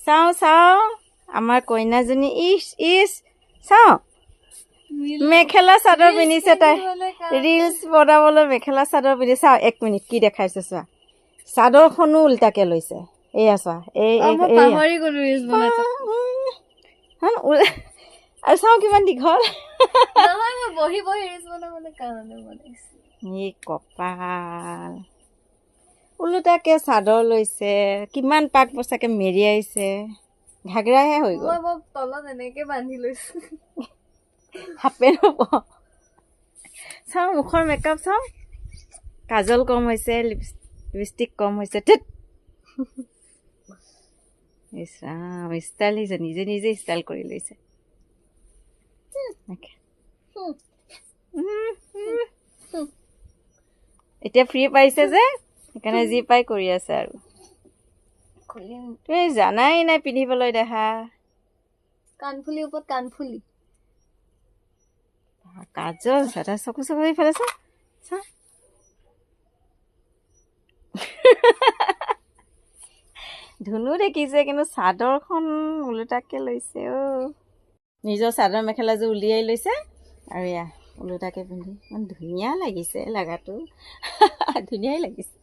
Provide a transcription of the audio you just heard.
চাওঁ আমাৰ কইনাজনী ইছ চাওঁ মেখেলা চাদৰ পিন্ধিছে তাই ৰিলছ বনাবলৈ মেখেলা চাদৰ পিন্ধি চাওঁ 1 মিনিট কি দেখাইছে চোৱা চাদৰখনো উল্টাকে লৈছে এয়া চোৱা আৰু চাওঁ কিমান দীঘল কপাল ওলোটাকে চাদৰ লৈছে কিমান পাক পচাকে মেৰিয়াইছে ঘাগৰাহে হৈ গ'ল তলত এনেকে বান্ধি লৈছো হাপে নব চাওঁ মুখৰ মেকআপ চাওঁ কাজল কম হৈছে লিপষ্টিক কম হৈছে ষ্টাইল হৈছে নিজে ষ্টাইল কৰি লৈছে এতিয়া ফ্ৰী পাইছে যে সেইকাৰণে যি পাই কৰি আছে আৰু তুমি জানাই নাই পিন্ধিবলৈ দেখা কাণফুলি ওপৰত কাণফুলি কাজল চাদা চকু ইফালে চা ধুনু দেখিছে কিন্তু চাদৰখন ওলোটাকে লৈছে নিজৰ চাদৰ মেখেলাযোৰ উলিয়াই লৈছে আৰু এয়া ওলোটাকে পিন্ধি ইমান ধুনীয়া লাগিছে লাগাটো ধুনীয়াই লাগিছে